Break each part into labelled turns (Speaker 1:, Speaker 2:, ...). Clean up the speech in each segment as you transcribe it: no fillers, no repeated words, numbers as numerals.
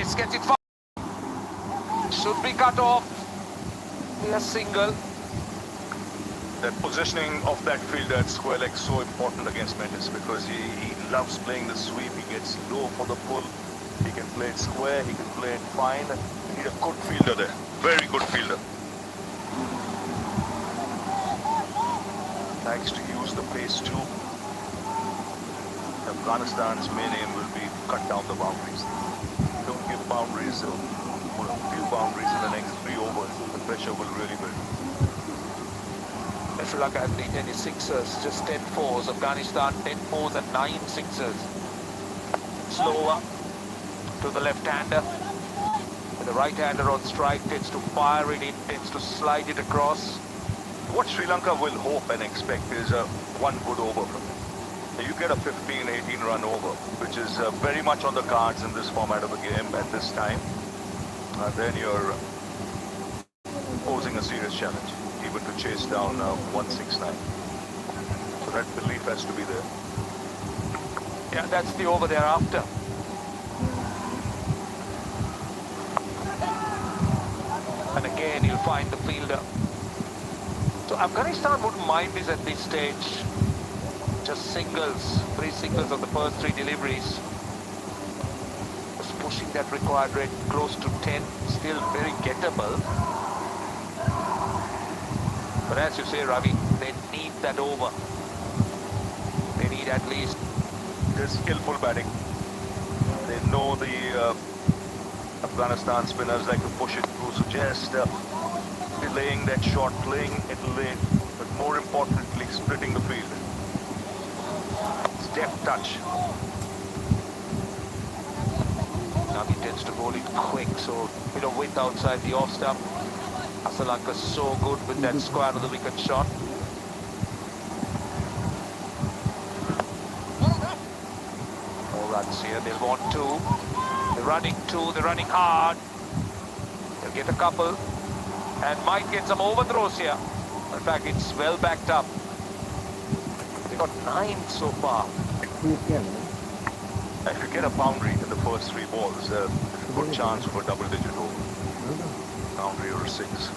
Speaker 1: This gets it far. Should be cut off. A single.
Speaker 2: That positioning of that fielder at square leg so important against Mendes because he loves playing the sweep. He gets low for the pull. He can play it square. He can play it fine. You need a good fielder there. Very good fielder. Likes to use the pace too. Afghanistan's main aim will be cut down the boundaries. Don't give boundaries. So put a few boundaries in the next 3 overs. The pressure will really build.
Speaker 1: Sri Lanka has beaten his sixers, just 10 fours. Afghanistan 10 fours and 9 sixers. Slower to the left-hander. The right-hander on strike tends to fire it in, tends to slide it across.
Speaker 2: What Sri Lanka will hope and expect is one good over from him. You get a 15-18 run over, which is very much on the cards in this format of the game at this time. Then you're posing a serious challenge, even to chase down 169. So that belief has to be there.
Speaker 1: Yeah, that's the over thereafter. And again, you'll find the fielder. So Afghanistan wouldn't mind this at this stage. Just singles, 3 singles on the first 3 deliveries. Just pushing that required rate close to 10, still very gettable. But as you say, Ravi, they need that over. They need at least.
Speaker 2: They're skillful batting. They know the Afghanistan spinners like to push it through, so just delaying that shot, playing it late, but more importantly, splitting the field. Deft touch.
Speaker 1: Now he tends to bowl it quick, so bit of width outside the off stump. Sri Lanka so good with that square of the wicket shot. More runs here, they'll want 2. They're running 2, they're running hard. They'll get a couple and might get some overthrows here. In fact, it's well backed up. They got 9 so far.
Speaker 2: If you get a boundary in the first 3 balls, there's a good chance for a double-digit over. Boundary or 6.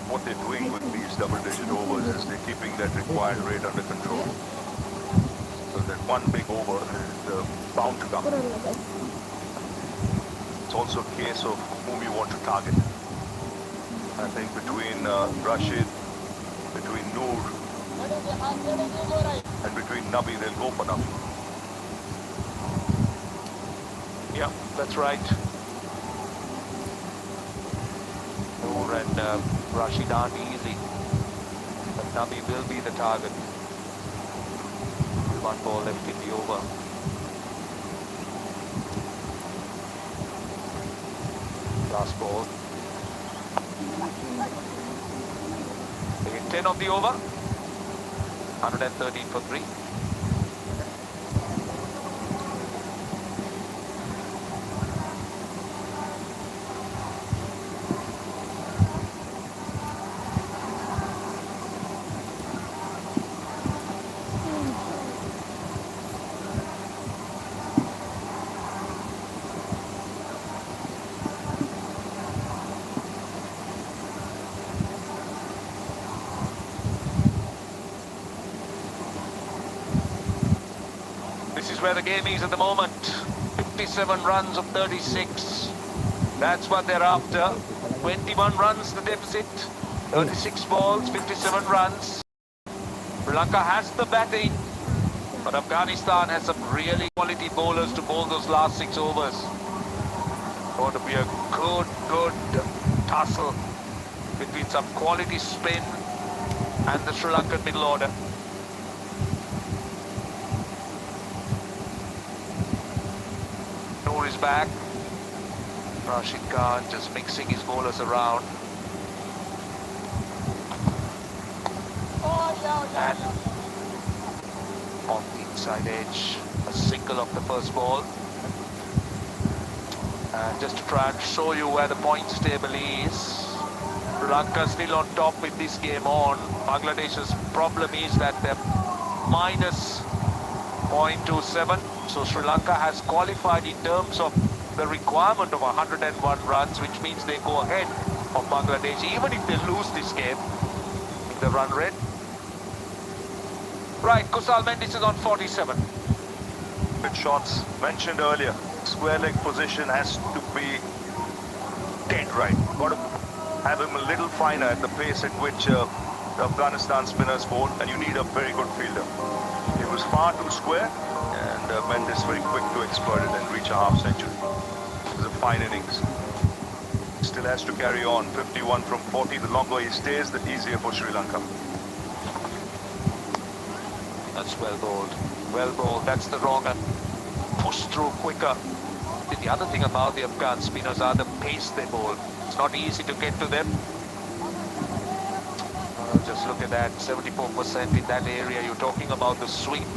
Speaker 2: What they're doing with these double-digit overs is they're keeping that required rate under control. So that one big over is bound to come. It's also a case of whom you want to target. I think between Rashid, between Noor, and between Nabi, they'll go for Nabi.
Speaker 1: Yeah, that's right. Noor and Rashid aren't easy, but Nabi will be the target. 1 ball left in the over. Last ball. They get 10 on the over. 113 for 3. This is where the game is at the moment. 57 runs of 36. That's what they're after. 21 runs the deficit. 36 balls, 57 runs. Sri Lanka has the batting, but Afghanistan has some really quality bowlers to bowl those last 6 overs. Going to be a good tussle between some quality spin and the Sri Lankan middle order. Noor is back. Rashid Khan just mixing his bowlers around. And on the inside edge, a single of the first ball. And just to try and show you where the points table is, Sri Lanka still on top with this game on. Bangladesh's problem is that they're minus 0.27, So Sri Lanka has qualified in terms of the requirement of 101 runs, which means they go ahead of Bangladesh, even if they lose this game in the run rate. Right, Kusal Mendis is on 47.
Speaker 2: Good shots mentioned earlier. Square leg position has to be dead right. Got to have him a little finer at the pace at which the Afghanistan spinners bowl, and you need a very good fielder. He was far too square, and Mendis very quick to exploit it and reach a half century. It was a fine innings. Still has to carry on. 51 from 40. The longer he stays, the easier for Sri Lanka.
Speaker 1: That's well bowled. Well bowled. That's the wrong and push through quicker. The other thing about the Afghan spinners are the pace they bowl. It's not easy to get to them. Just look at that, 74% in that area. You're talking about the sweep,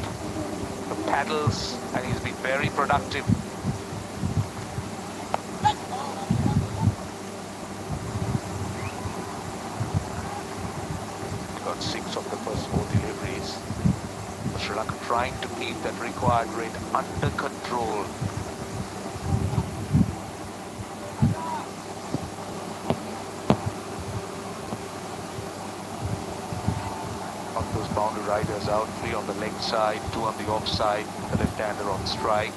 Speaker 1: the paddles, and he's been very productive. He got 6 of the first 4 deliveries. Sri Lanka trying to keep that required rate under control. Those boundary riders out, 3 on the leg side, 2 on the off side, the left-hander on strike.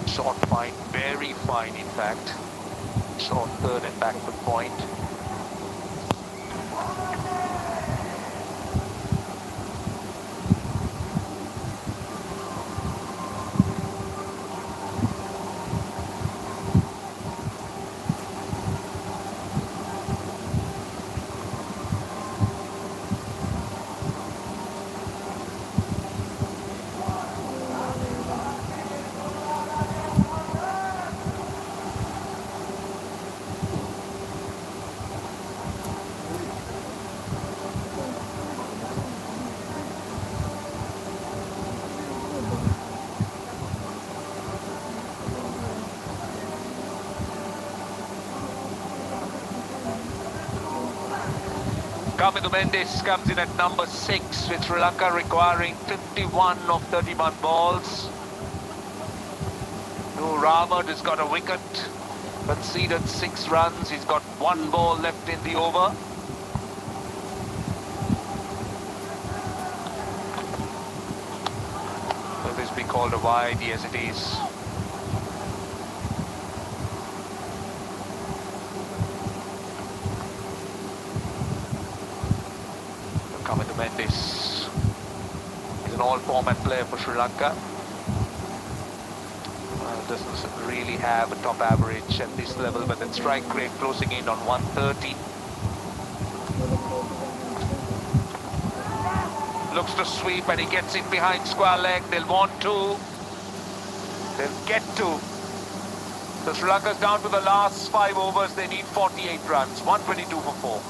Speaker 1: Short fine, very fine in fact. Short third and backward point. Mendis comes in at number 6 with Sri Lanka requiring 51 of 31 balls. Noor Ahmed has got a wicket, conceded 6 runs. He's got 1 ball left in the over. Will this be called a wide? Yes, it is. Mendis is an all-format player for Sri Lanka. Doesn't really have a top average at this level, but the strike rate closing in on 130. Looks to sweep and he gets it behind square leg. They'll want to. They'll get to. So Sri Lanka's down to the last 5 overs. They need 48 runs. 122 for 4.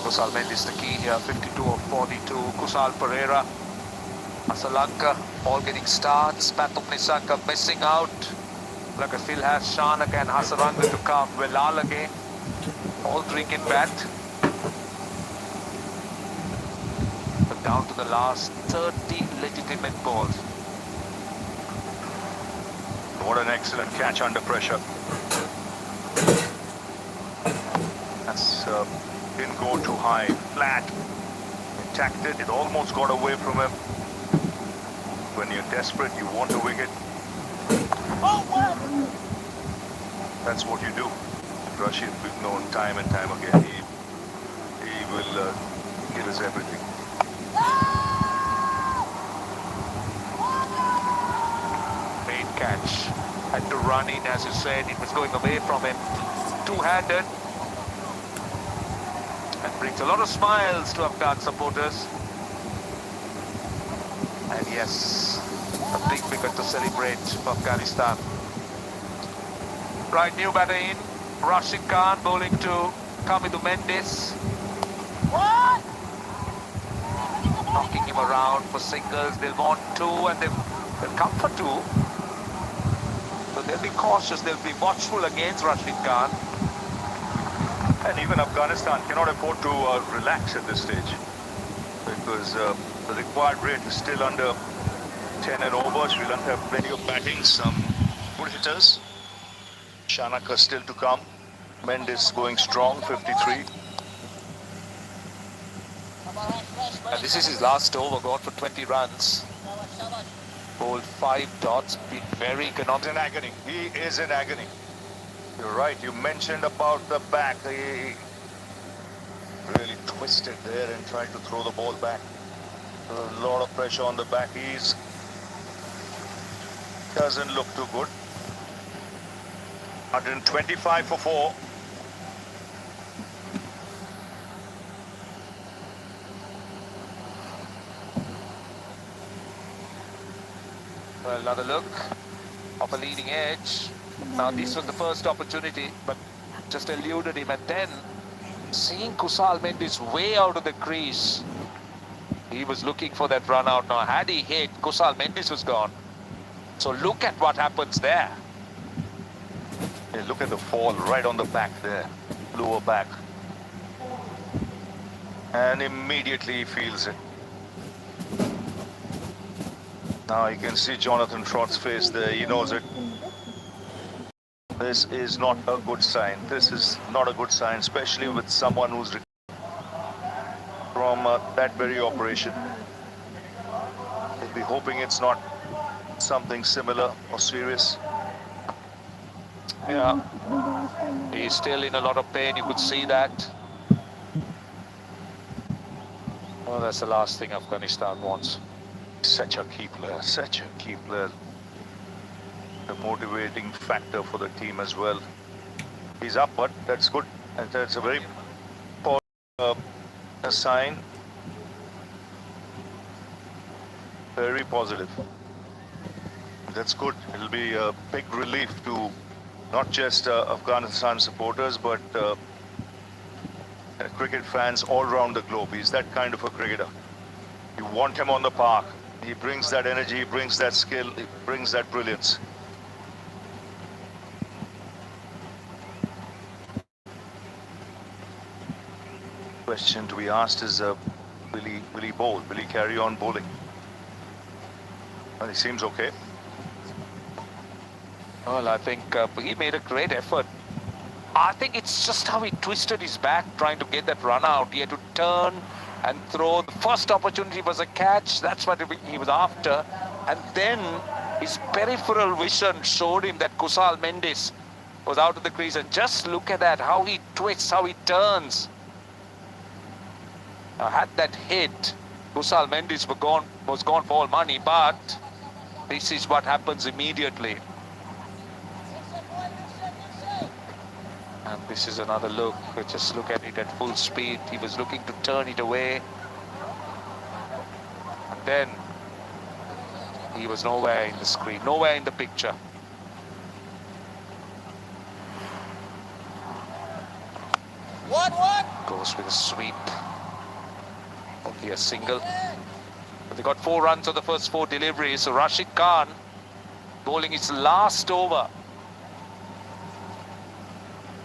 Speaker 1: Kusal Mendis the key here, 52 of 42. Kusal Pereira, Asalanka all getting starts. Pathum Nisaka missing out. Like a still has Shanak and Hasaranga to come. Velal again. All 3 can bat. But down to the last 30 legitimate balls.
Speaker 2: What an excellent catch under pressure. That's didn't go too high, flat. Attacked it, it almost got away from him. When you're desperate, you want a wicket. That's what you do. Rashid, we've known time and time again, he will give us everything.
Speaker 1: Great catch. Had to run in, as you said, it was going away from him. Two-handed. And brings a lot of smiles to Afghan supporters. And yes, a big wicket to celebrate for Afghanistan. Right, new batter in. Rashid Khan bowling to Kamidu Mendes. Knocking him around for singles. They'll want two and they'll come for two. So they'll be cautious, they'll be watchful against Rashid Khan.
Speaker 2: And even Afghanistan cannot afford to relax at this stage, because the required rate is still under 10 and over. Sri Lanka have plenty of batting, some good hitters. Shanaka still to come. Mendes going strong, 53.
Speaker 1: And this is his last over, got for 20 runs. Bowled 5 dots, been very economic.
Speaker 2: He's in agony. He is in agony. You're right. You mentioned about the back. He really twisted there and tried to throw the ball back. A lot of pressure on the back. He's doesn't look too good. 125 for 4.
Speaker 1: Well, another look of a leading edge. Now this was the first opportunity, but just eluded him. And then seeing Kusal Mendes way out of the crease, he was looking for that run out. Now had he hit, Kusal Mendes was gone. So look at what happens there.
Speaker 2: Yeah, look at the fall right on the back there, lower back. And immediately he feels it. Now you can see Jonathan Trott's face there. He knows it. This is not a good sign. This is not a good sign, especially with someone who's from that very operation. We'll be hoping it's not something similar or serious.
Speaker 1: Yeah, he's still in a lot of pain. You could see that. Well, that's the last thing Afghanistan wants.
Speaker 2: Such a key player, such a key player. The motivating factor for the team as well. He's up, but that's good. And that's a very positive sign. Very positive. That's good. It'll be a big relief to not just Afghanistan supporters, but cricket fans all around the globe. He's that kind of a cricketer. You want him on the park. He brings that energy, he brings that skill, he brings that brilliance. Question to be asked is, will he bowl? Will he carry on bowling? Well, he seems okay.
Speaker 1: Well, I think he made a great effort. I think it's just how he twisted his back trying to get that run out. He had to turn and throw. The first opportunity was a catch. That's what he was after. And then his peripheral vision showed him that Kusal Mendes was out of the crease. And just look at that, how he twists, how he turns. Now, had that hit, Kusal Mendes was gone for all money. But this is what happens immediately. And this is another look. Just look at it at full speed. He was looking to turn it away. And then he was nowhere in the screen, nowhere in the picture. What? Goes with a sweep. Only a single. But they got 4 runs on the first 4 deliveries. So Rashid Khan bowling his last over.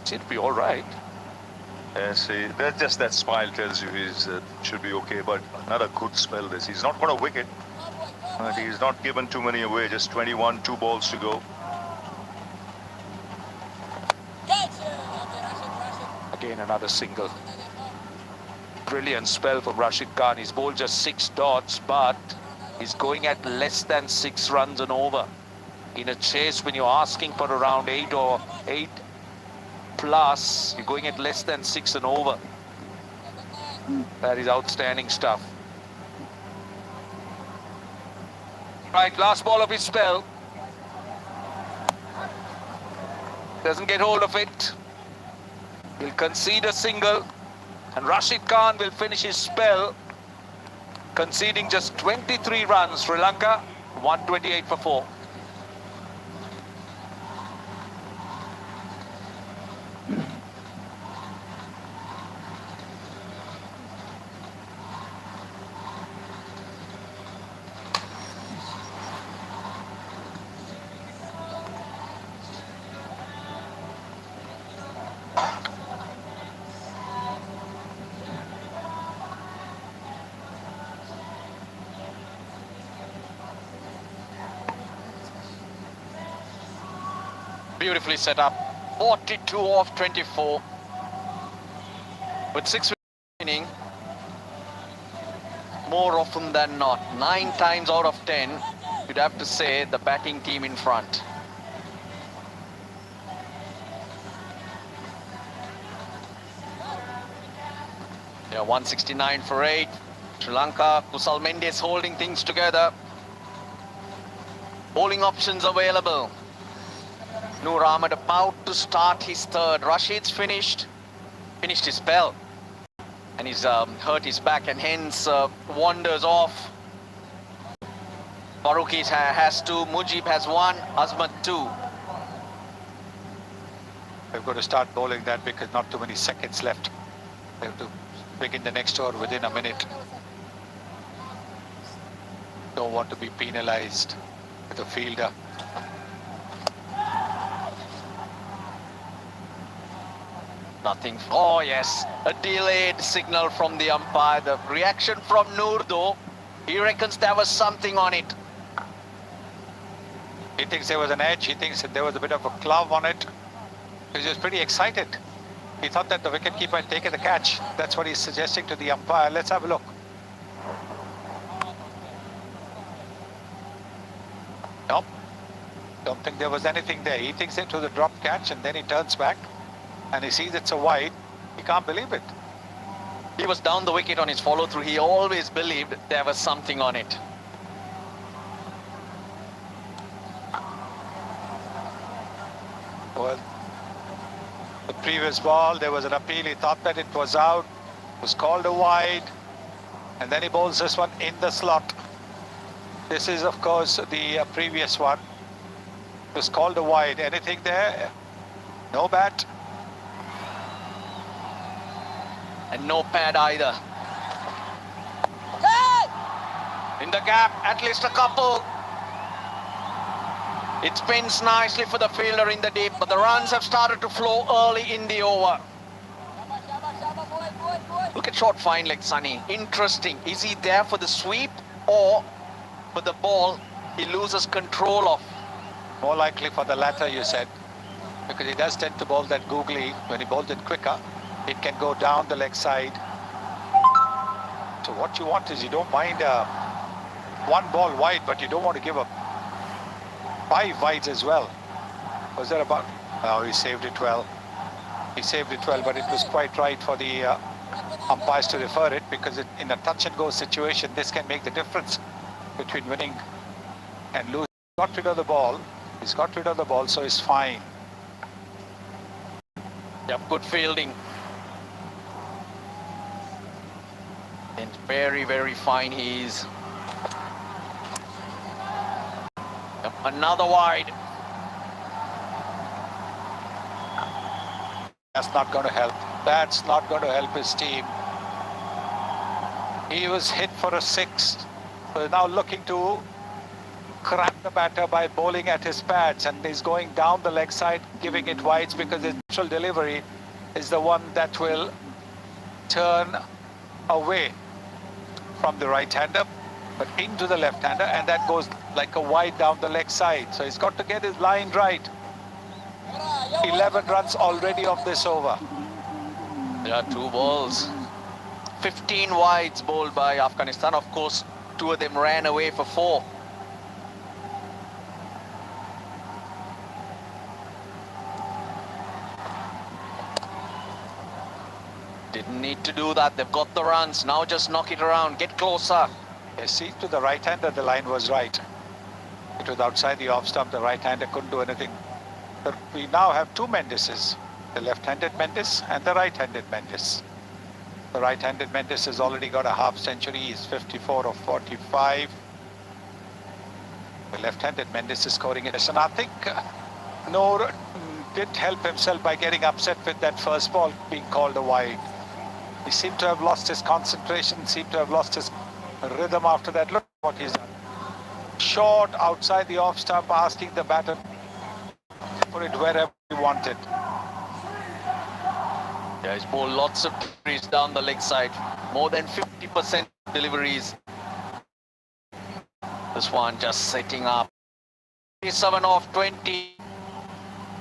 Speaker 1: Should be all right.
Speaker 2: See, just that smile tells you he should be okay. But another good spell this. He's not got a wicket, but he's not given too many away. Just 21, 2 balls to go.
Speaker 1: Again, another single. Brilliant spell from Rashid Khan. He's bowled just 6 dots, but he's going at less than 6 runs and over. In a chase, when you're asking for around 8 or 8 plus, you're going at less than 6 and over. That is outstanding stuff. Right, last ball of his spell. Doesn't get hold of it. He'll concede a single, and Rashid Khan will finish his spell Conceding just 23 runs, Sri Lanka 128 for 4. Beautifully set up. 42 off 24. With 6 winning, more often than not, 9 times out of 10, you'd have to say the batting team in front. Yeah, 169 for 8. Sri Lanka, Kusal Mendes holding things together. Bowling options available. Noor Ahmed about to start his third. Rashid's finished his spell, and he's hurt his back and hence wanders off. Farooqi has 2, Mujib has 1, Azmat 2.
Speaker 3: They've got to start bowling that because not too many seconds left. They have to begin the next over within a minute. Don't want to be penalized with a fielder.
Speaker 1: Nothing. Oh yes, a delayed signal from the umpire. The reaction from Noor though, he reckons there was something on it.
Speaker 3: He thinks there was an edge. He thinks that there was a bit of a glove on it. He was pretty excited. He thought that the wicketkeeper had taken the catch. That's what he's suggesting to the umpire. Let's have a look. Nope. Don't think there was anything there. He thinks it was a drop catch and then he turns back and he sees it's a wide. He can't believe it.
Speaker 1: He was down the wicket on his follow through. He always believed there was something on it.
Speaker 3: Well, the previous ball, there was an appeal. He thought that it was out. It was called a wide. And then he bowls this one in the slot. This is, of course, the previous one. It was called a wide. Anything there? No bat.
Speaker 1: And no pad either. In the gap, at least a couple. It spins nicely for the fielder in the deep, but the runs have started to flow early in the over. Look at short fine leg, Sunny. Interesting. Is he there for the sweep or for the ball he loses control of?
Speaker 3: More likely for the latter, you said, because he does tend to bowl that googly. When he bowls it quicker, it can go down the leg side. So what you want is you don't mind one ball wide, but you don't want to give up 5 wides as well. Was there about... Oh, he saved it well. He saved it well, but it was quite right for the umpires to refer it, because in a touch and go situation, this can make the difference between winning and losing. He's got rid of the ball. He's got rid of the ball, so it's fine.
Speaker 1: Yep, good fielding. And very, very fine he is. Yep, another wide.
Speaker 3: That's not going to help. That's not going to help his team. He was hit for a 6. So now looking to crack the batter by bowling at his pads, and he's going down the leg side, giving it wides, because his natural delivery is the one that will turn away from the right-hander, but into the left-hander, and that goes like a wide down the leg side. So he's got to get his line right. 11 runs already of this over.
Speaker 1: There are 2 balls. 15 wides bowled by Afghanistan. Of course, 2 of them ran away for 4. Didn't need to do that. They've got the runs. Now just knock it around. Get closer.
Speaker 3: You see, to the right-hander, the line was right. It was outside the off stump. The right-hander couldn't do anything. But we now have 2 Mendeses, the left-handed Mendes and the right-handed Mendes. The right-handed Mendes has already got a half century. He's 54 of 45. The left-handed Mendes is scoring it. And I think Noor did help himself by getting upset with that first ball being called a wide. He seemed to have lost his concentration, seemed to have lost his rhythm after that. Look what he's done. Short outside the off stump, asking the batter to put it wherever he wanted.
Speaker 1: Yeah, he's bowled lots of deliveries down the leg side. More than 50% deliveries. This one just setting up. 7 off 20.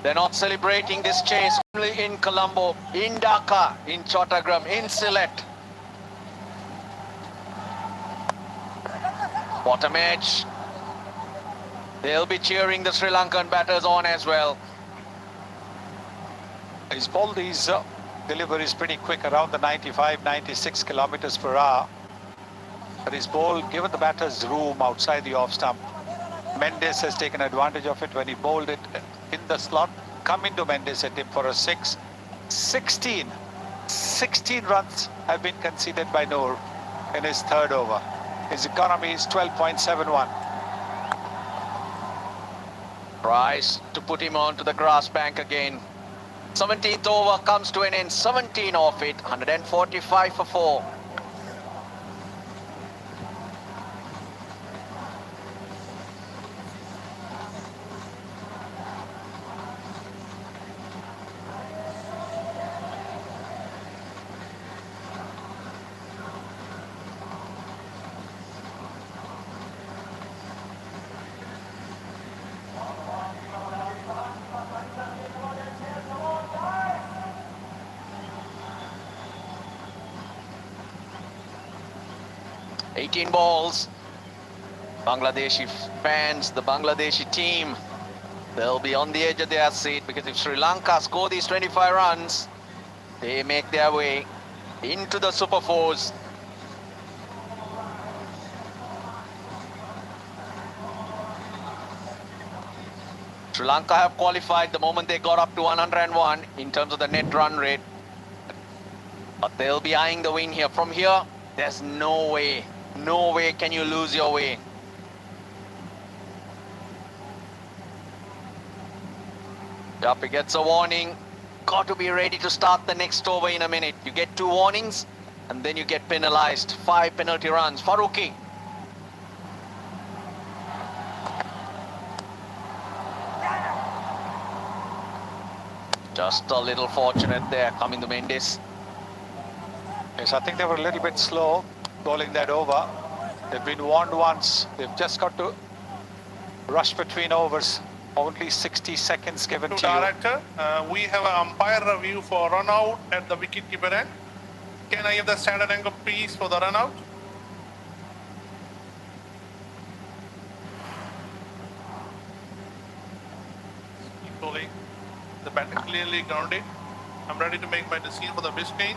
Speaker 1: They're not celebrating this chase only in Colombo, in Dhaka, in Chattogram, in Sylhet. Bottom edge. They'll be cheering the Sri Lankan batters on as well.
Speaker 3: He's bowled these deliveries pretty quick, around the 95, 96 kilometers per hour. But his ball, given the batter's room outside the off stump, Mendes has taken advantage of it when he bowled it in the slot. Come into Mendes, hit him for a 6. 16 runs have been conceded by Noor in his third over. His economy is 12.71.
Speaker 1: Tries to put him onto the grass bank again. 17th over comes to an end. 17 off it. 145 for 4. $18 balls. Bangladeshi fans, the Bangladeshi team, they'll be on the edge of their seat, because if Sri Lanka score these 25 runs, they make their way into the Super Fours. Sri Lanka have qualified the moment they got up to 101 in terms of the net run rate. But they'll be eyeing the win here. From here, there's no way can you lose your way. Japi gets a warning. Got to be ready to start the next over in a minute. You get 2 warnings and then you get penalized. 5 penalty runs. Farooqi. Just a little fortunate there coming to Mendes.
Speaker 3: Yes, I think they were a little bit slow bowling that over. They've been warned once. They've just got to rush between overs. Only 60 seconds given to you.
Speaker 4: Director, we have an umpire review for run out at the wicket keeper end. Can I have the standard angle please for the run out? Keep bowling. The batter clearly grounded. I'm ready to make my decision for the Biscayne.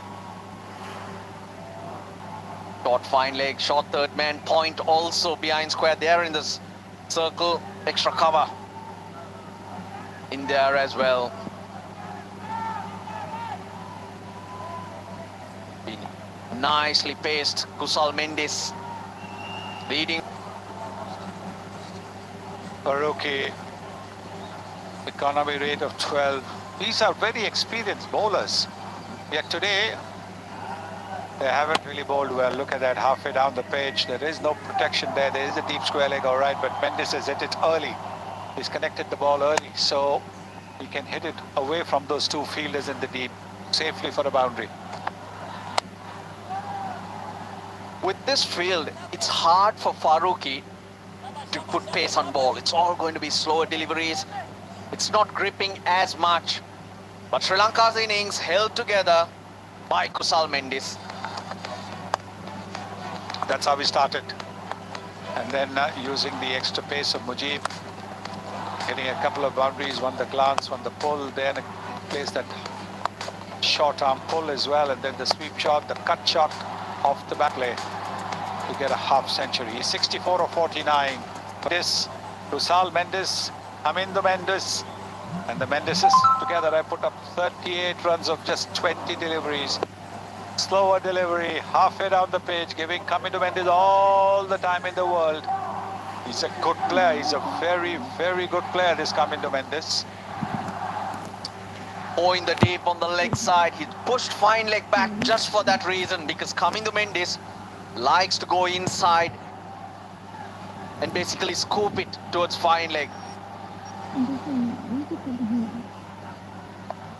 Speaker 1: Short fine leg, short third man, point also behind square there in this circle. Extra cover in there as well. Nicely paced, Kusal Mendes leading.
Speaker 3: Farooqi, economy rate of 12. These are very experienced bowlers. Yet today, they haven't really bowled well. Look at that, halfway down the page. There is no protection there. There is a deep square leg, all right, but Mendes has hit it early. He's connected the ball early, so he can hit it away from those 2 fielders in the deep, safely for a boundary.
Speaker 1: With this field, it's hard for Farooqi to put pace on ball. It's all going to be slower deliveries. It's not gripping as much. But Sri Lanka's innings held together by Kusal Mendes.
Speaker 3: That's how we started. And then using the extra pace of Mujib, hitting a couple of boundaries, one the glance, one the pull, then plays that short arm pull as well, and then the sweep shot, the cut shot off the back lay to get a half century. He's 64 of 49. This Kusal Mendes, Amindo Mendes, and the Mendeses together I put up 38 runs of just 20 deliveries. Slower delivery, halfway down the pitch, giving Kamindu Mendes all the time in the world. He's a good player. He's a very, very good player, this Kamindu Mendes.
Speaker 5: Oh, in the deep on the leg side. He pushed fine leg back just for that reason, because Kamindu Mendes likes to go inside and basically scoop it towards fine leg.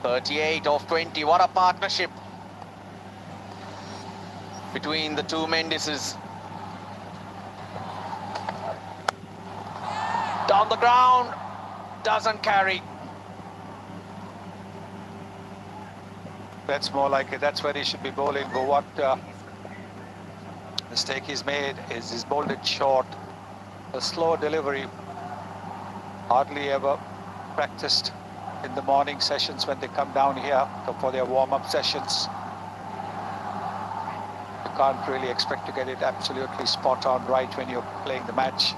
Speaker 5: 38 of 20. What a partnership between the two Mendeses. Down the ground, doesn't carry.
Speaker 3: That's more like it. That's where he should be bowling. But what mistake he's made is he's bowled it short. A slow delivery. Hardly ever practiced in the morning sessions when they come down here for their warm-up sessions. You can't really expect to get it absolutely spot on right when you're playing the match.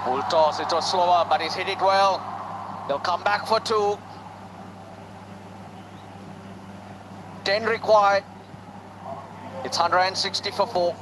Speaker 5: Full toss, it was slower, but he's hit it well. They'll come back for 2. 10 required. It's 160 for 4.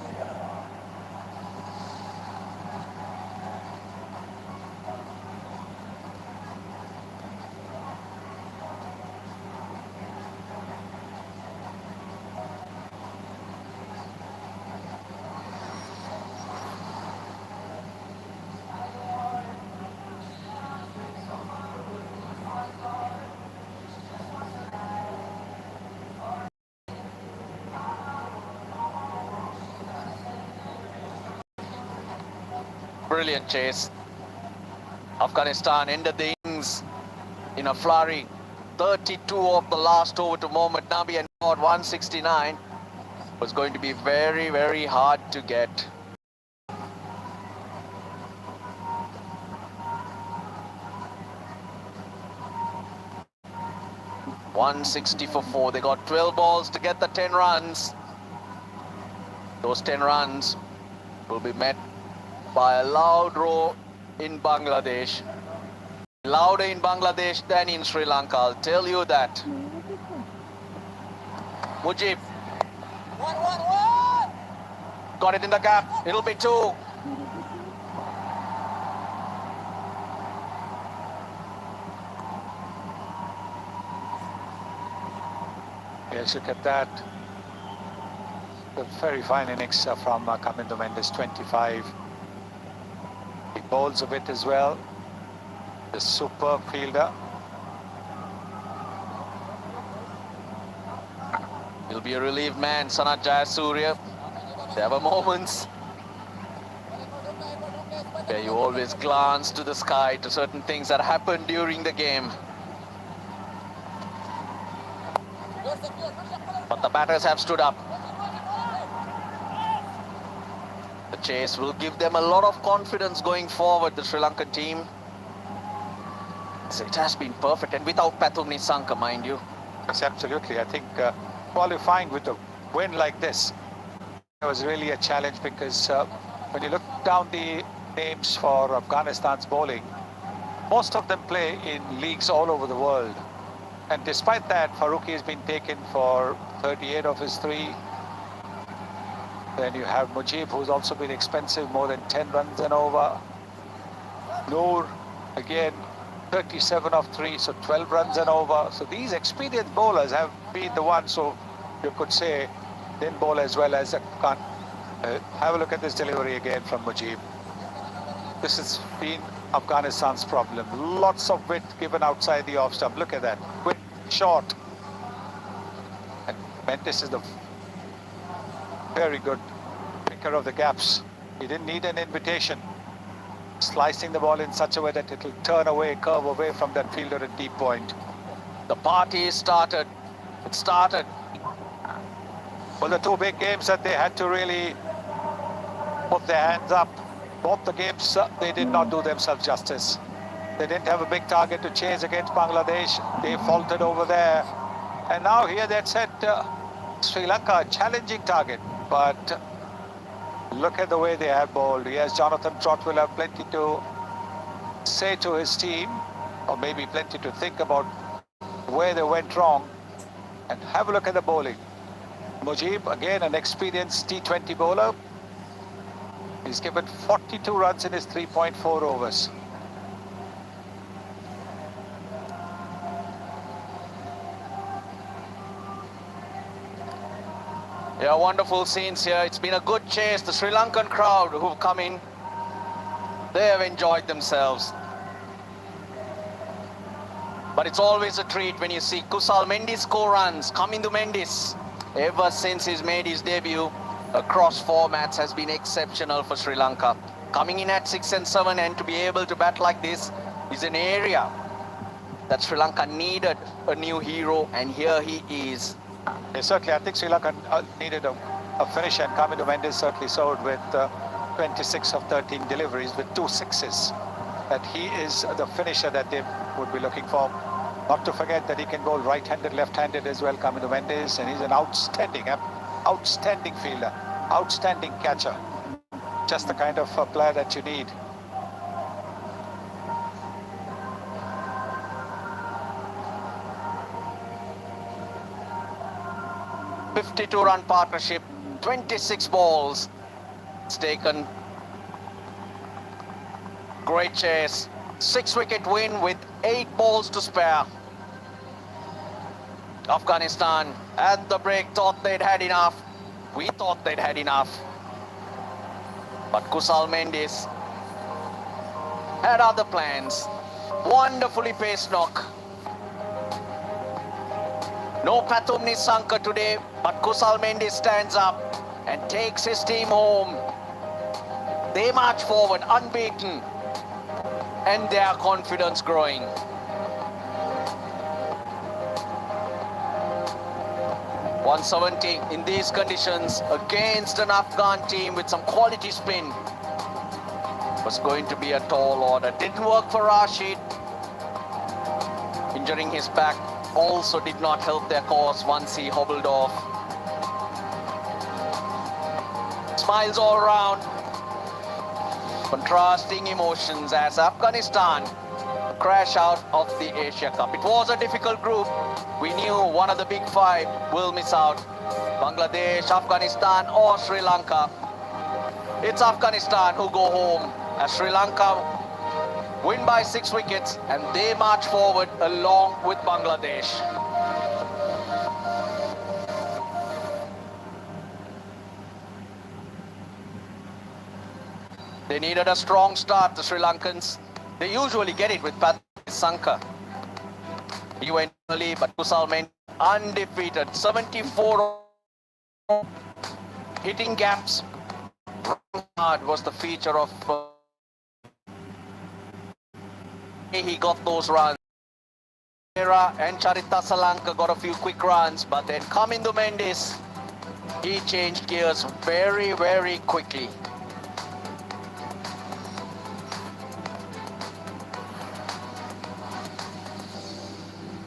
Speaker 5: Brilliant chase. Afghanistan ended the innings in a flurry. 32 of the last over to Mohammad Nabi and got 169. Was going to be very, very hard to get. .160 for 4. They got 12 balls to get the 10 runs. Those 10 runs will be met by a loud roar in Bangladesh. Louder in Bangladesh than in Sri Lanka, I'll tell you that. Mujib. Got it in the gap. It'll be 2.
Speaker 3: Yes, look at that. A very fine innings from Kamindu Mendes, 25. He bowls a bit as well. The superb fielder.
Speaker 5: He'll be a relieved man, Sanat Jayasuriya. There were moments where you always glance to the sky, to certain things that happened during the game. But the batters have stood up. The chase will give them a lot of confidence going forward, the Sri Lankan team. So it has been perfect, and without Pathum Nissanka, mind you.
Speaker 3: Yes, absolutely. I think qualifying with a win like this was really a challenge, because when you look down the names for Afghanistan's bowling, most of them play in leagues all over the world. And despite that, Farooqi has been taken for 38 of his 3. Then you have Mujib, who's also been expensive, more than 10 runs and over. Noor, again, 37 of 3, so 12 runs and over. So these experienced bowlers have been the ones who you could say didn't bowl as well as Khan. Have a look at this delivery again from Mujib. This has been Afghanistan's problem. Lots of width given outside the off stump. Look at that. Quick, short. And Mendes is the very good picker of the gaps. He didn't need an invitation. Slicing the ball in such a way that it will turn away, curve away from that fielder at deep point.
Speaker 5: The party started. It started.
Speaker 3: Well, the 2 big games that they had to really put their hands up. Both the games, they did not do themselves justice. They didn't have a big target to chase against Bangladesh. They faltered over there. And now here they'd set Sri Lanka a challenging target. But look at the way they have bowled. Yes, Jonathan Trott will have plenty to say to his team, or maybe plenty to think about where they went wrong, and have a look at the bowling. Mujib, again an experienced T20 bowler. He's given 42 runs in his 3.4 overs.
Speaker 5: Yeah, wonderful scenes here. It's been a good chase. The Sri Lankan crowd who've come in, they have enjoyed themselves. But it's always a treat when you see Kusal Mendis score runs. Kamindu Mendis, ever since he's made his debut across formats, has been exceptional for Sri Lanka. Coming in at 6 and 7 and to be able to bat like this is an area that Sri Lanka needed a new hero, and here he is.
Speaker 3: Yeah, certainly, I think Sri Lanka needed a finish, and Kamindu Mendis certainly showed with 26 of 13 deliveries with 2 sixes that he is the finisher that they would be looking for. Not to forget that he can bowl right-handed, left-handed as well, Kamindu Mendis, and he's an outstanding fielder, outstanding catcher. Just the kind of player that you need.
Speaker 5: "52-run partnership, 26 balls. It's taken. Great chase. 6-wicket win with 8 balls to spare. Afghanistan at the break thought they'd had enough. We thought they'd had enough. But Kusal Mendis had other plans. Wonderfully paced knock. No Pathum Nissanka today, but Kusal Mendis stands up and takes his team home. They march forward unbeaten, and their confidence growing. .170 in these conditions against an Afghan team with some quality spin was going to be a tall order. Didn't work for Rashid. Injuring his back also did not help their cause once he hobbled off. Smiles all around. Contrasting emotions as Afghanistan crash out of the Asia Cup. It was a difficult group. We knew one of the big 5 will miss out. Bangladesh, Afghanistan or Sri Lanka. It's Afghanistan who go home as Sri Lanka win by 6 wickets and they march forward along with Bangladesh. They needed a strong start, the Sri Lankans. They usually get it with Pathum Nissanka. He went early, but Kusal Mendis undefeated. 74 hitting gaps. Hard was the feature of he got those runs. And Charita Salanka got a few quick runs, but then Kamindu Mendis, he changed gears very, very quickly.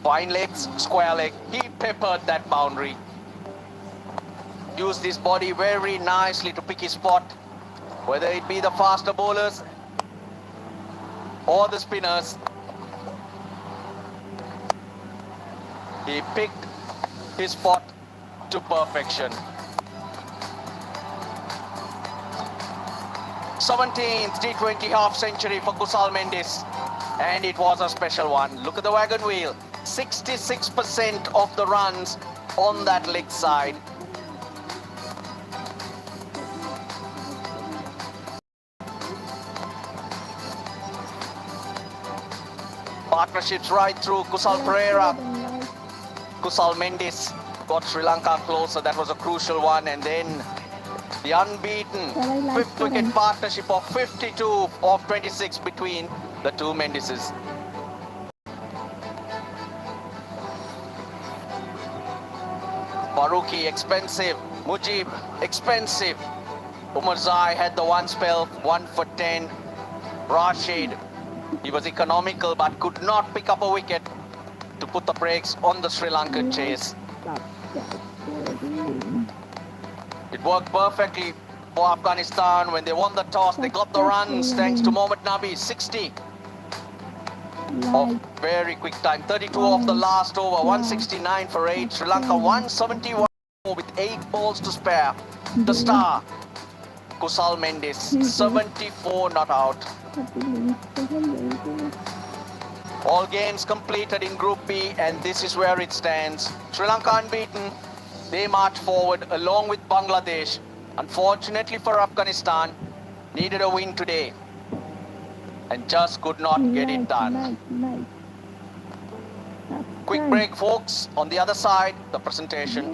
Speaker 5: Fine legs, square leg, he peppered that boundary. Used his body very nicely to pick his spot, whether it be the faster bowlers or the spinners. He picked his spot to perfection. 17th T20 half century for Kusal Mendis, and it was a special one. Look at the wagon wheel. 66% of the runs on that leg side. Partnerships right through. Kusal Pereira, Kusal Mendis got Sri Lanka closer. That was a crucial one. And then the unbeaten 5th wicket partnership of 52 of 26 between the two Mendises. Faruqi, expensive. Mujib, expensive. Umarzai had the one spell, 1 for 10. Rashid, he was economical but could not pick up a wicket to put the brakes on the Sri Lankan chase. It worked perfectly for Afghanistan when they won the toss. They got the runs thanks to Mohammad Nabi, 60. of very quick time. 32 of the last over. 169 for 8. Sri Lanka 171 with 8 balls to spare. The star, Kusal Mendis, 74 not out. All games completed in Group B, and this is where it stands. Sri Lanka unbeaten. They march forward along with Bangladesh. Unfortunately for Afghanistan, needed a win today and just could not get it done. Quick break, folks. On the other side, the presentation.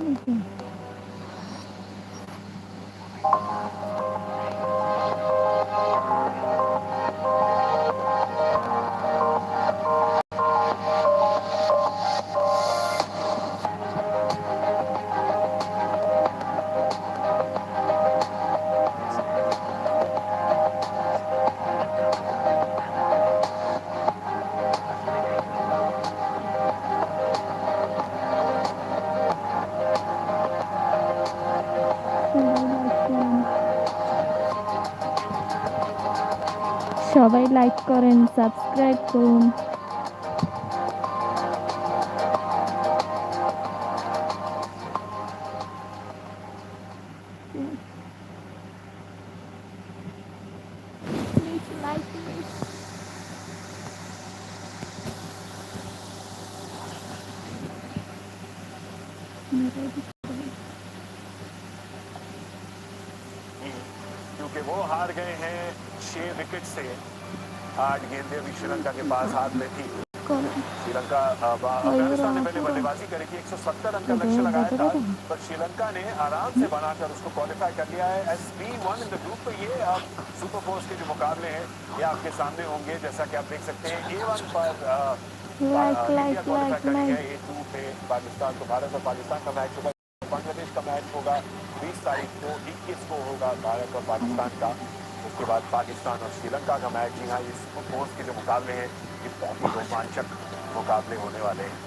Speaker 6: সবাই like করেন, subscribe করুন।
Speaker 2: क्योंकि वो हार गए हैं 6 wicket से। 8 गेंदें अभी श्रीलंका के पास हाथ में थी। श्रीलंका अफगानिस्तान ने पहले बल्लेबाजी करी थी, 170 रन का लक्ष्य लगाया था, पर श्रीलंका ने आराम से बनाकर उसको क्वालिफाई कर लिया है S B1 in the group. तो ये अब सुपर फोर्स के जो मुकाबले हैं ये आपके सामने होंगे, जैसा कि आप देख सकते हैं। A1 पर इंडिया क्वालिफाई करी है, A2 पे पाकिस्तान। तो भारत और पाकिस्तान का मैच होगा। बांग्लादेश का मैच होगा 20 तारीख को, 21 को होगा भारत और पाकिस्तान का। उसके बाद पाकिस्तान और श्रीलंका का मैच। जी हाँ, इस फोर्स के जो मुकाबले हैं ये बहुत ही रोमांचक मुकाबले होने वाले हैं।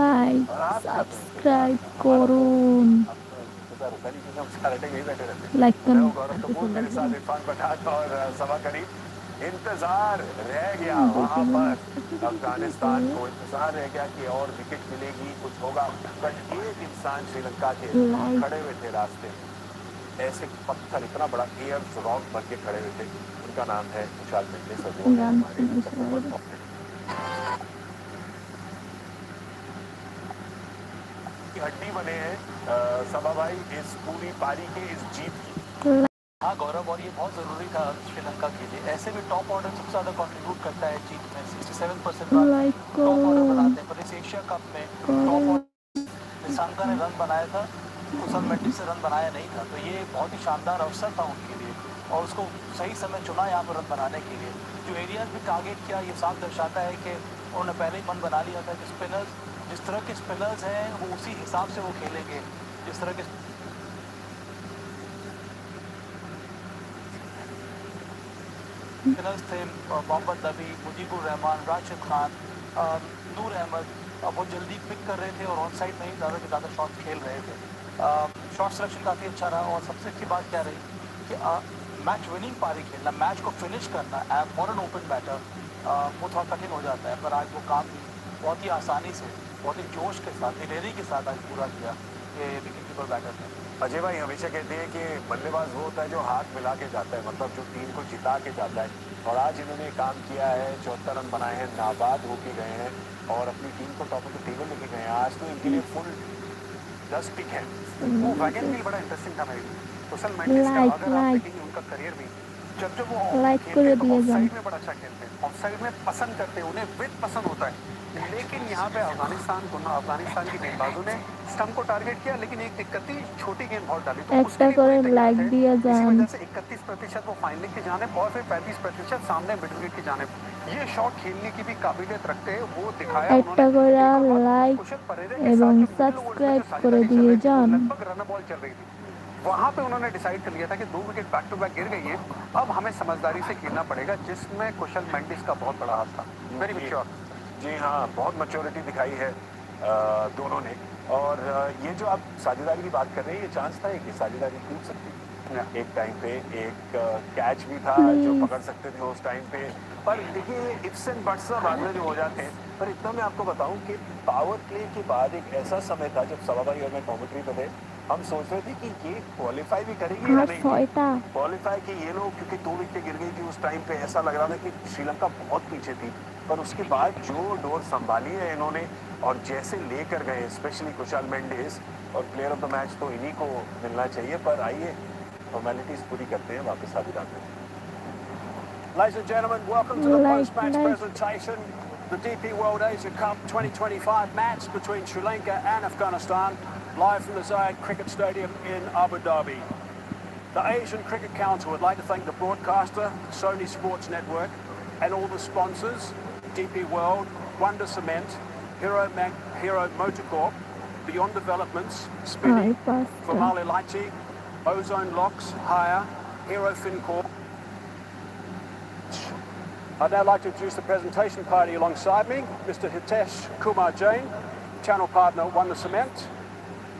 Speaker 6: লাইক সাবস্ক্রাইব করুন, লাইক করুন।
Speaker 2: मेरे साथ इरफान पठान और सभा करीब। इंतजार रह गया वहां पर, अफगानिस्तान को इंतजार रह गया कि और विकेट मिलेगी, कुछ होगा। बट एक इंसान श्रीलंका के खड़े हुए थे रास्ते में, ऐसे पत्थर, इतना बड़ा एयर रॉक बन के खड़े हुए थे। उनका नाम है कुशाल मेंडिस। हड्डी बने हैं सभा भाई इस पूरी पारी के, इस जीत की।
Speaker 3: हाँ गौरव, और ये बहुत ज़रूरी था श्रीलंका के लिए। ऐसे भी टॉप ऑर्डर सबसे ज़्यादा कंट्रीब्यूट करता है जीत में। 67% टॉप ऑर्डर बनाते हैं, पर इस एशिया कप में टॉप ऑर्डर निशांका ने रन बनाया था, कुशल मेंडिस से रन बनाया नहीं था। तो ये बहुत ही शानदार अवसर था उनके लिए, और उसको सही समय चुना यहाँ पर रन बनाने के लिए। जो एरियाज भी टारगेट किया, ये साफ दर्शाता है कि उन्होंने पहले ही मन बना लिया था कि स्पिनर्स, जिस तरह के स्पिनर्स हैं वो उसी हिसाब से वो खेलेंगे। जिस तरह के स्पिनर्स थे, मोहम्मद नबी, मुजीबुर रहमान, राशिद खान, नूर अहमद, बहुत जल्दी पिक कर रहे थे और ऑन साइड में ही ज़्यादा से ज़्यादा शॉट खेल रहे थे। शॉट सिलेक्शन काफ़ी अच्छा रहा, और सबसे अच्छी बात क्या रही कि मैच विनिंग पारी खेलना, मैच को फिनिश करना फॉर एन ओपन बैटर वो थोड़ा कठिन हो जाता है। पर आज वो काम बहुत ही आसानी से, बहुत ही जोश के साथ, दिलेरी के साथ आज पूरा किया ये विकेट कीपर बैटर ने।
Speaker 2: अजय भाई हमेशा कहते हैं कि बल्लेबाज वो होता है जो हाथ मिला के जाता है, मतलब जो टीम को जिता के जाता है। और आज इन्होंने काम किया है, 74 रन बनाए हैं, नाबाद होके गए हैं और अपनी टीम को टॉप ऑफ द टेबल लेके गए हैं। आज तो इनके लिए फुल 10 पिक है।
Speaker 4: वो वैगन व्हील बड़ा इंटरेस्टिंग था मेरे लिए। कुशल मेंडिस का अगर आप देखेंगे उनका करियर भी, जब वो ऑफसाइड में बड़ा अच्छा खेलते हैं, ऑफसाइड में पसंद करते हैं, उन्हें विद पसंद होता है। लेकिन यहाँ पे अफगानिस्तान की गेंदबाजों ने स्टंप को टारगेट किया, लेकिन एक दिक्कत थी, छोटी गेंद बहुत डाली। तो
Speaker 6: একটা করে লাইক দিয়ে
Speaker 4: इसी
Speaker 6: যান।
Speaker 4: वजह से 31% वो फाइनलिंग की जानिब और फिर 35% सामने मिड विकेट की जानिब ये शॉट खेलने की भी काबिलियत रखते हैं। वो दिखाया
Speaker 6: একটা করে লাইক এবং সাবস্ক্রাইব করে দিয়ে যান।
Speaker 4: लगभग रन बॉल चल रही थी, वहां पे उन्होंने डिसाइड कर लिया था कि 2 विकेट बैक टू बैक गिर गई है, अब हमें समझदारी से खेलना पड़ेगा, जिसमें कुशल मेंडिस का बहुत बड़ा हाथ था। Very mature.
Speaker 2: जी हाँ, बहुत मैच्योरिटी दिखाई है दोनों ने। और ये जो आप साझेदारी की बात कर रहे हैं, ये चांस था कि साझेदारी टूट सकती है।
Speaker 4: एक टाइम पे एक कैच भी था जो पकड़ सकते थे उस टाइम पे, पर देखिए इफ्स एंड बट्स बाद में जो हो जाते हैं। पर इतना मैं आपको बताऊं कि पावर प्ले के बाद एक ऐसा समय था जब सवा भाई और मैं कॉमेंट्री पे थे, हम सोच रहे थे कि ये क्वालिफाई भी करेगी या नहीं क्वालिफाई की ये लोग, क्योंकि 2 विकेट गिर गई थी उस टाइम पे, ऐसा लग रहा था कि श्रीलंका बहुत पीछे थी। पर उसके बाद जो डोर संभाली है इन्होंने और जैसे लेकर गए, स्पेशली कुशाल मेंडिस, और प्लेयर ऑफ द मैच तो इन्हीं को मिलना चाहिए। पर आइए फॉर्मेलिटीज पूरी करते हैं, वापस आगे जाते हैं। Ladies and gentlemen, welcome to the post-match presentation. The DP World Asia Cup 2025 match between Sri Lanka and Afghanistan, live from the Zayed Cricket Stadium in Abu Dhabi. The Asian Cricket Council would like to thank the broadcaster, Sony Sports Network, and all the sponsors, DP World, Wonder Cement, Hero Motorcorp, Beyond Developments, Spinny, Famali Lighty, Ozone Locks, Hire, Hero FinCorp. I'd now like to introduce the presentation party alongside me, Mr. Hitesh Kumar Jain, Channel Partner Wonder Cement,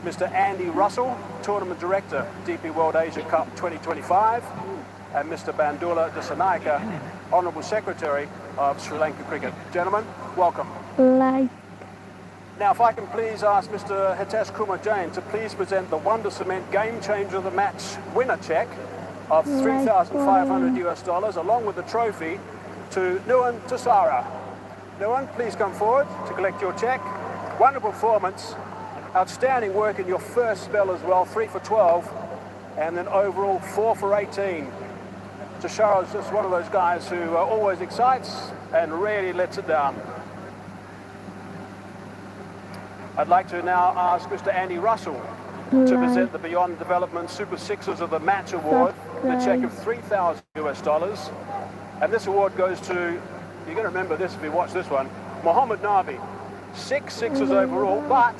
Speaker 4: Mr. Andy Russell, Tournament Director, DP World Asia Cup 2025, and Mr. Bandula Dissanayake, Honourable Secretary of Sri Lanka Cricket. Gentlemen, welcome. Now, if I can please ask Mr. Hitesh Kumar Jain to please present the Wonder Cement Game Changer of the Match winner check of $3,500 US, along with the trophy to Nuan Tassara. Nuan, please come forward to collect your check. Wonderful performance, outstanding work in your first spell as well, 3 for 12, and then overall 4 for 18. Tassara is just one of those guys who always excites and rarely lets it down. I'd like to now ask Mr. Andy Russell to present the Beyond Development Super Sixers of the Match Award, a check of $3,000 US. And this award goes to, you're going to remember this if you watch this one, Mohammad Nabi. 6 sixes overall, but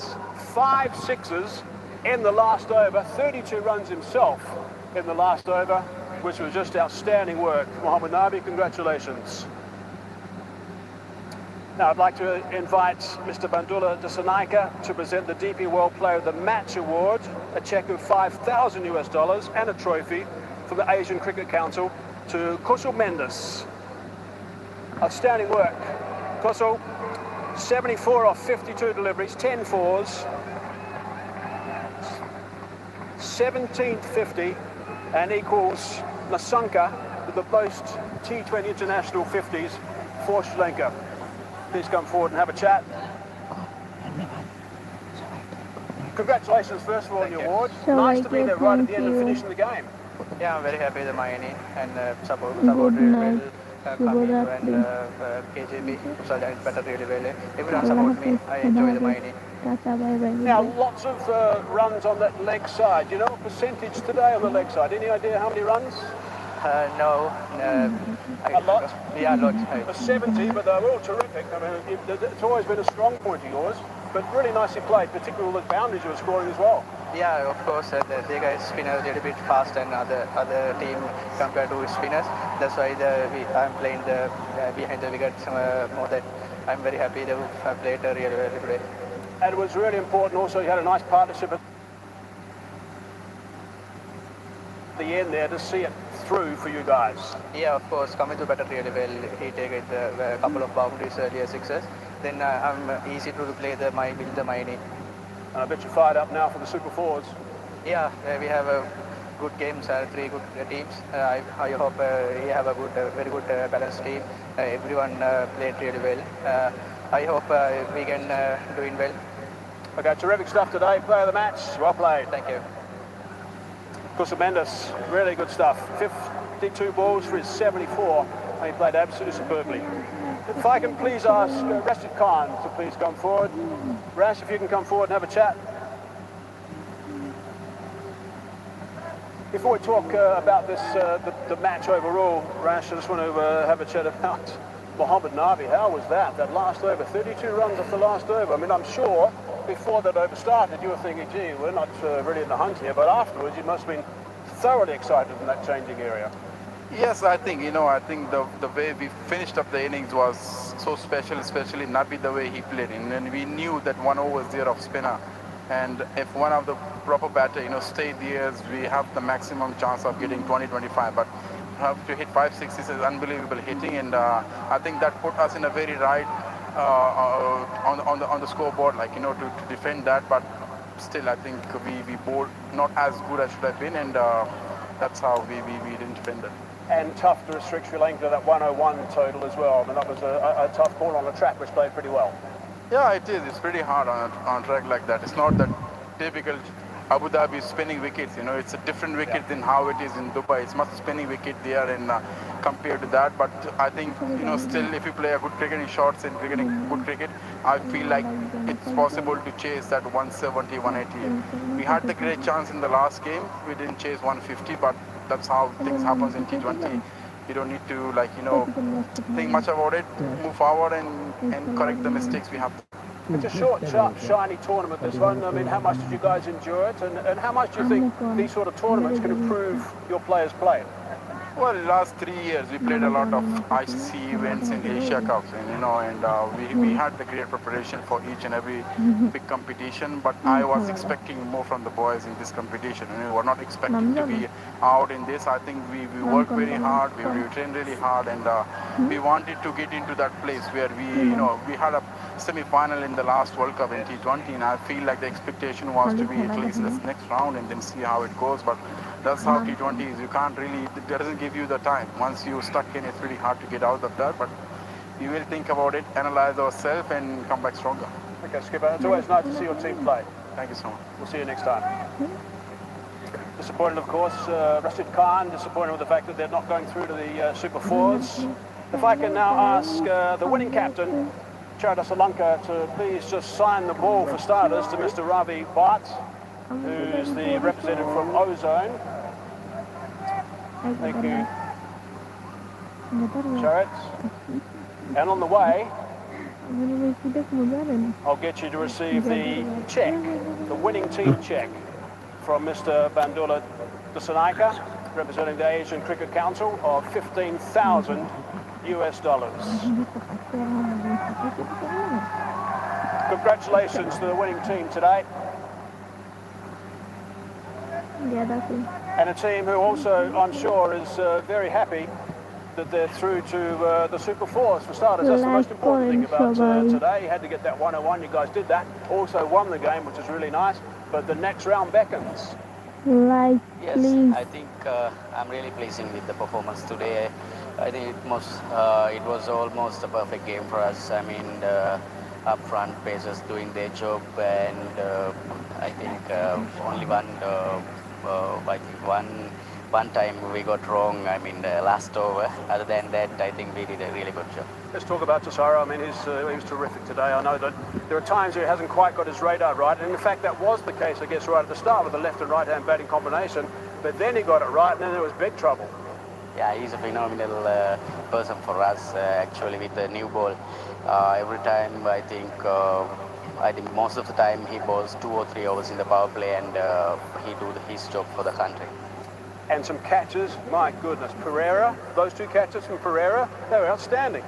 Speaker 4: 5 sixes in the last over, 32 runs himself in the last over, which was just outstanding work. Mohammad Nabi, congratulations. Now I'd like to invite Mr. Bandula Dissanayake to present the DP World Player of the Match Award, a check of $5,000 US and a trophy from the Asian Cricket Council to Kushal Mendes. Outstanding work. Kushal, 74 off 52 deliveries, 10 fours, 17th 50, and equals Nasanka with the most T20 international 50s for Sri Lanka. Please come forward and have a chat. Congratulations first of all on the award. Nice to be there right at the end and finishing the game.
Speaker 7: Yeah, I'm very happy with my inning and support really well. Coming and KJB, so that better really well. Everyone support me. I enjoy the my inning.
Speaker 4: Now lots of runs on that leg side. Do you know what percentage today on the leg side? Any idea how many runs?
Speaker 7: No.
Speaker 4: A lot?
Speaker 7: Yeah, a lot.
Speaker 4: 70, but they're all terrific. I mean, it's always been a strong point of yours, but really nicely played, particularly all the boundaries you were scoring as well.
Speaker 7: Yeah, of course. The guys spinners a little bit fast than other team compared to spinners. That's why I'm playing the behind the wicket more. That I'm very happy that I played really well today.
Speaker 4: And it was really important also, you had a nice partnership at the end there to see it through for you guys.
Speaker 7: Yeah, of course. Coming to batter really well. He take it a couple of boundaries earlier sixes. Then I'm easy to play build the my inning.
Speaker 4: And I bet you're fired up now for the Super Fours.
Speaker 7: Yeah, we have good games, 3 good teams. I hope we have a very good balanced team. Everyone played really well. I hope we can doing well.
Speaker 4: Okay, terrific stuff today. Player of the match. Well played.
Speaker 7: Thank you.
Speaker 4: Kushal Mendes, really good stuff. 52 balls for his 74, and he played absolutely superbly. If I can please ask Rashid Khan to please come forward. Rash, if you can come forward and have a chat. Before we talk about this, the match overall, Rash, I just want to have a chat about Mohammad Nabi. How was that? That last over, 32 runs off the last over. I mean, I'm sure before that over started, you were thinking, gee, we're not really in the hunt here. But afterwards, you must have been thoroughly excited in that changing area.
Speaker 8: Yes, I think the way we finished up the innings was so special, especially Nabi, the way he played. And we knew that 1 over 0 of spinner And if one of the proper batter, stay there, we have the maximum chance of getting 20-25. But have to hit 5-6 is unbelievable hitting, and I think that put us in a very right on the scoreboard, to defend that. But still, I think we bowled not as good as should have been, and that's how we didn't defend it.
Speaker 4: And tough to restrict Sri Lanka to that 101 total as well. I mean, that was a tough ball on a track which played pretty well.
Speaker 8: Yeah, it is. It's pretty hard on a track like that. It's not that typical Abu Dhabi spinning wickets. It's a different wicket than how it is in Dubai. It's much spinning wicket there, and compared to that. But I think still, if you play a good cricketing shots and cricketing good cricket, I feel like it's possible to chase that 170, 180. We had the great chance in the last game. We didn't chase 150, but that's how things happens in T20. You don't need to think much about it. Move forward and correct the mistakes we have.
Speaker 4: It's a short, sharp, shiny tournament, this one. I mean, how much did you guys enjoy it? And how much do you think these sort of tournaments can improve your players' play?
Speaker 8: Well, the last 3 years we played a lot of ICC events in Asia Cups, and we had the great preparation for each and every big competition. But I was expecting more from the boys in this competition, and we were not expecting to be out in this. I think we worked very hard, we trained really hard, and we wanted to get into that place where we had a semi-final in the last World Cup in T20, and I feel like the expectation was to be at least this next round and then see how it goes. But that's how T20 is. You can't really, it doesn't give you the time. Once you're stuck in, it's really hard to get out of that. But we will think about it, analyze ourselves, and come back stronger.
Speaker 4: Okay, Skipper, it's always nice to see your team play.
Speaker 8: Thank you so much.
Speaker 4: We'll see you next time. Disappointed, of course, Rashid Khan, disappointed with the fact that they're not going through to the Super Fours. If I can now ask the winning captain, Lanka, to please just sign the ball for starters to Mr. Ravi Bhatt, who's the representative from Ozone. Thank you, Jarrett. And on the way, I'll get you to receive the check, the winning team check, from Mr. Bandula Dasanaika, representing the Asian Cricket Council, of $15,000 US. Congratulations to the winning team today. And a team who also, I'm sure, is very happy that they're through to the Super Fours for starters. That's the most important thing about today. You had to get that 101, you guys did that. Also won the game, which is really nice, but the next round beckons.
Speaker 9: Yes, I think I'm really pleased with the performance today. I think it was almost a perfect game for us. I mean, up front pacers doing their job, and I think only one time we got wrong, I mean, the last over. Other than that, I think we did a really good job.
Speaker 4: Let's talk about Tesaro. I mean, he was terrific today. I know that there are times where he hasn't quite got his radar right, and in fact that was the case, I guess, right at the start with the left and right hand batting combination, but then he got it right and then there was big trouble.
Speaker 9: Yeah, he's a phenomenal person for us, actually, with the new ball. Every time, I think most of the time he bowls 2 or 3 overs in the power play, and he do his job for the country.
Speaker 4: And some catches, my goodness, Pereira, those 2 catches from Pereira, they were outstanding.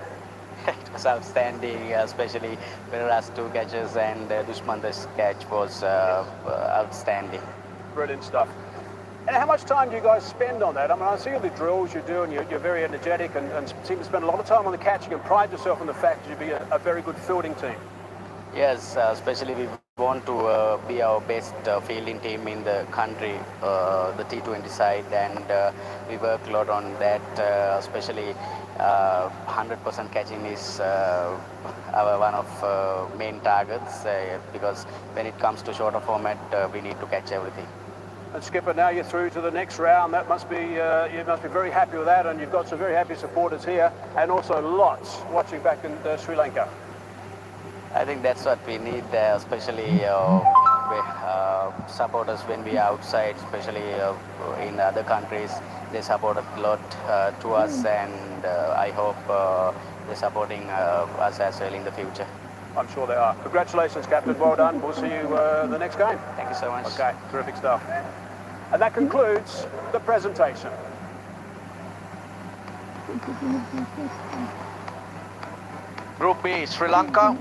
Speaker 9: It was outstanding, especially Pereira's 2 catches, and Dushman's catch was outstanding.
Speaker 4: Brilliant stuff. And how much time do you guys spend on that? I mean, I see all the drills you do, and you're very energetic and seem to spend a lot of time on the catching and pride yourself on the fact that you'd be a very good fielding team.
Speaker 9: Yes, especially we want to be our best fielding team in the country, the T20 side, and we work a lot on that, especially 100% catching is our one of main targets, because when it comes to shorter format, we need to catch everything.
Speaker 4: And Skipper, now you're through to the next round. That must be you must be very happy with that, and you've got some very happy supporters here, and also lots watching back in Sri Lanka.
Speaker 9: I think that's what we need, especially supporters when we are outside, especially in other countries. They support a lot to us, and I hope they're supporting us as well in the future.
Speaker 4: I'm sure they are. Congratulations, Captain. Well done. We'll see you the next game.
Speaker 9: Thank you so much.
Speaker 4: Okay, terrific stuff. And that concludes the presentation.
Speaker 5: Group B, Sri Lanka,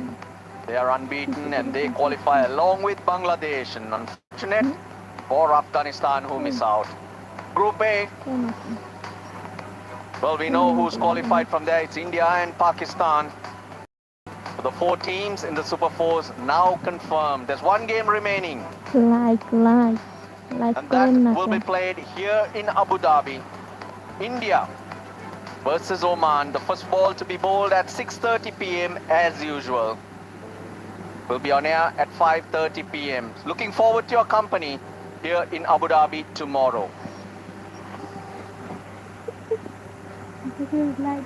Speaker 5: They are unbeaten and they qualify along with Bangladesh. And unfortunate for Afghanistan who miss out. Group A, well, we know who's qualified from there. It's India and Pakistan. The 4 teams in the Super Fours now confirmed. There's one game remaining.
Speaker 6: Like
Speaker 5: And that will be played here in Abu Dhabi. India versus Oman. The first ball to be bowled at 6:30 p.m. as usual. We'll be on air at 5:30 p.m. Looking forward to your company here in Abu Dhabi tomorrow.
Speaker 6: like